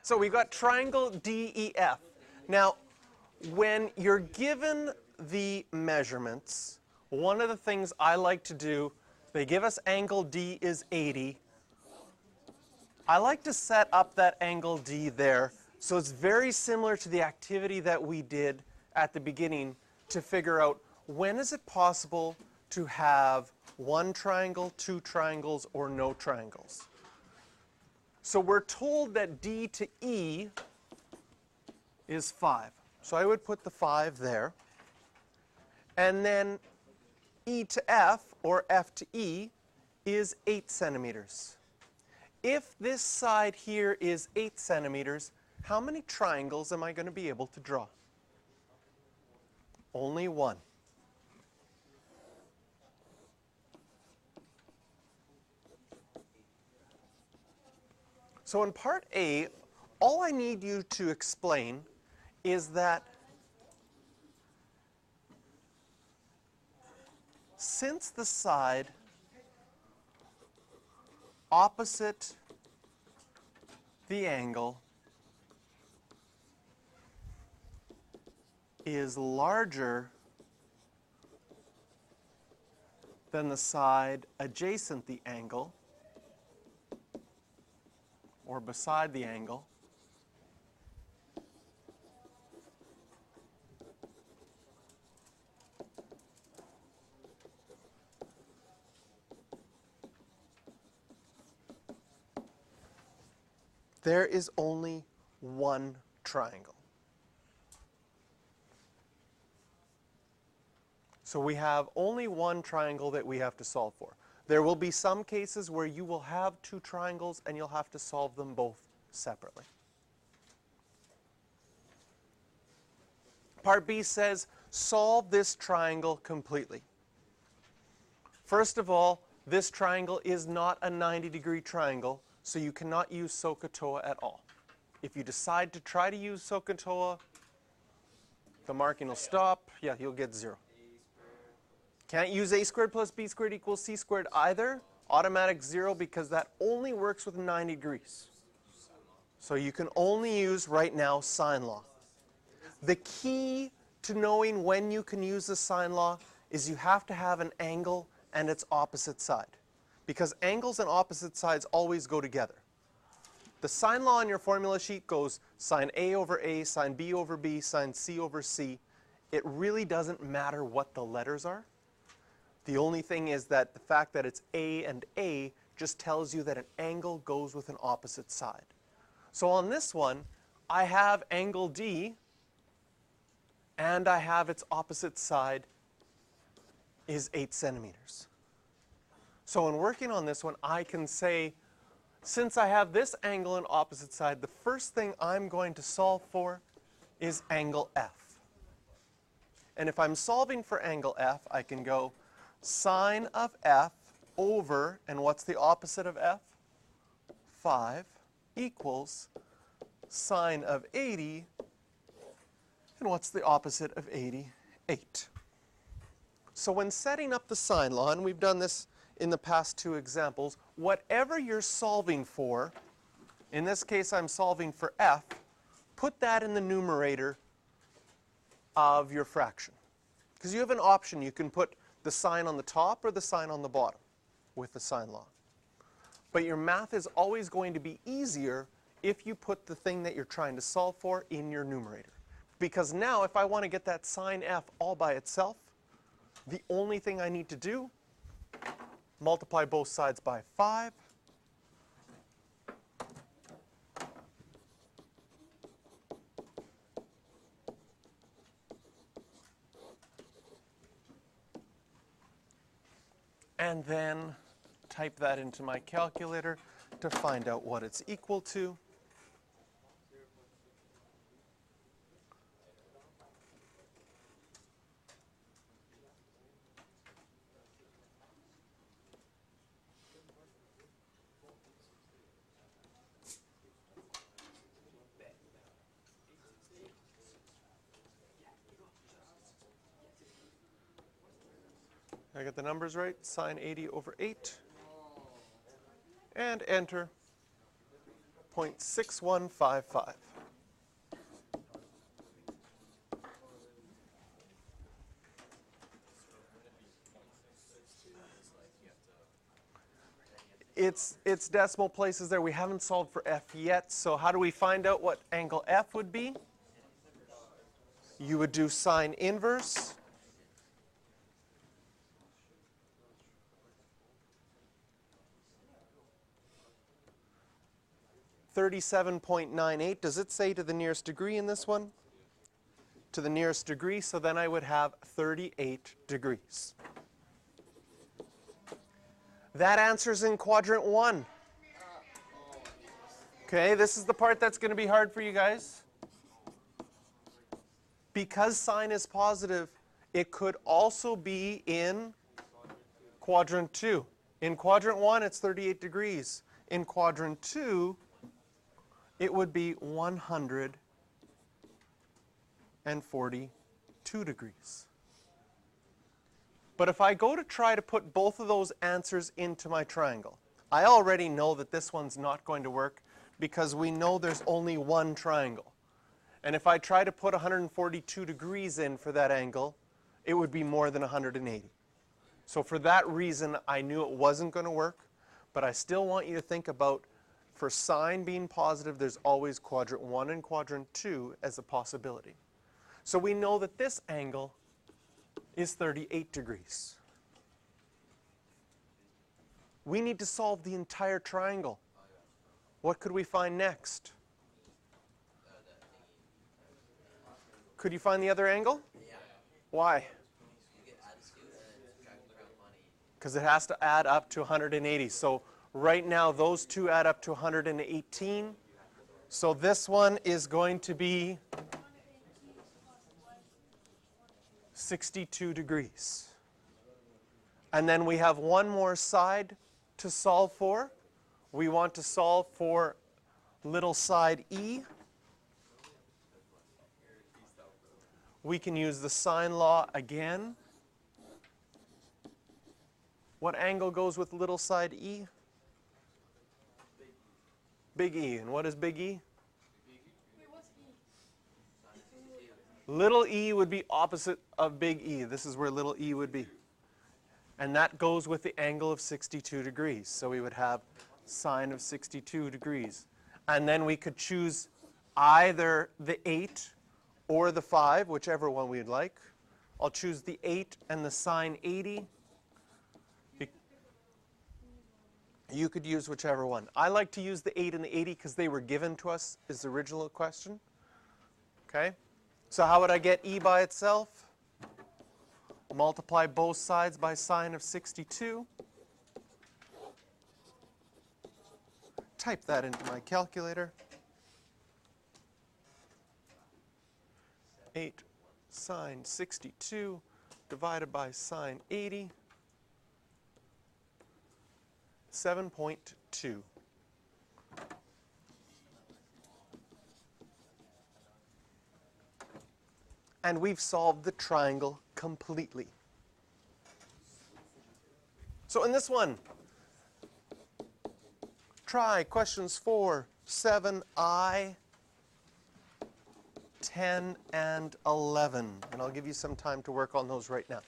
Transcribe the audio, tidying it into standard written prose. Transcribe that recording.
So we've got triangle DEF. Now, when you're given the measurements, one of the things I like to do, they give us angle D is 80. I like to set up that angle D there, so it's very similar to the activity that we did at the beginning to figure out when is it possible to have one triangle, two triangles, or no triangles. So we're told that D to E is 5. So I would put the 5 there. And then E to F, or F to E, is 8 centimeters. If this side here is 8 centimeters, how many triangles am I going to be able to draw? Only one. So in part A, all I need you to explain is that since the side opposite the angle is larger than the side adjacent the angle, or beside the angle, there is only one triangle. So we have only one triangle that we have to solve for. There will be some cases where you will have two triangles and you'll have to solve them both separately. Part B says, solve this triangle completely. First of all, this triangle is not a 90-degree triangle, so you cannot use SOHCAHTOA at all. If you decide to try to use SOHCAHTOA, the marking will stop. Yeah, you'll get 0. Can't use a squared plus b squared equals c squared either. Automatic 0 because that only works with 90 degrees. So you can only use right now sine law. The key to knowing when you can use the sine law is you have to have an angle and its opposite side, because angles and opposite sides always go together. The sine law on your formula sheet goes sine A over A, sine B over B, sine C over C. It really doesn't matter what the letters are. The only thing is that the fact that it's A and A just tells you that an angle goes with an opposite side. So on this one, I have angle D, and I have its opposite side is 8 centimeters. So in working on this one, I can say, since I have this angle and opposite side, the first thing I'm going to solve for is angle F. And if I'm solving for angle F, I can go sine of F over, and what's the opposite of F? 5 equals sine of 80, and what's the opposite of 80? 8. So when setting up the sine law, and we've done this in the past 2 examples, whatever you're solving for, in this case I'm solving for F, put that in the numerator of your fraction. Because you have an option. You can put the sign on the top or the sign on the bottom with the sine law. But your math is always going to be easier if you put the thing that you're trying to solve for in your numerator. Because now if I want to get that sine F all by itself, the only thing I need to do, multiply both sides by 5. And then type that into my calculator to find out what it's equal to. I got the numbers right, sine 80 over 8, and enter 0.6155. It's decimal places there. We haven't solved for f yet, so how do we find out what angle f would be? You would do sine inverse. (37.98). Does it say to the nearest degree in this one? To the nearest degree, so then I would have 38 degrees. That answer's in quadrant 1. Okay, this is the part that's going to be hard for you guys. Because sine is positive, it could also be in quadrant 2. In quadrant 1, it's 38 degrees. In quadrant 2, it would be 142 degrees. But if I go to try to put both of those answers into my triangle, I already know that this one's not going to work because we know there's only one triangle. And if I try to put 142 degrees in for that angle, it would be more than 180. So for that reason, I knew it wasn't going to work, but I still want you to think about, for sine being positive, there's always quadrant 1 and quadrant 2 as a possibility. So we know that this angle is 38 degrees. We need to solve the entire triangle. What could we find next? Could you find the other angle? Yeah. Why? You get add 2 and subtract around 180. Because it has to add up to 180. So right now, those two add up to 118. So this one is going to be 62 degrees. And then we have one more side to solve for. We want to solve for little side e. We can use the sine law again. What angle goes with little side e? Big E. And what is big E? Little e would be opposite of big E. This is where little e would be. And that goes with the angle of 62 degrees. So we would have sine of 62 degrees. And then we could choose either the 8 or the 5, whichever one we'd like. I'll choose the 8 and the sine 80. You could use whichever one. I like to use the 8 and the 80 because they were given to us as the original question. Okay? So how would I get E by itself? Multiply both sides by sine of 62. Type that into my calculator. 8 sine 62 divided by sine 80. 7.2. And we've solved the triangle completely. So in this one, try questions 4, 7I, 10, and 11. And I'll give you some time to work on those right now.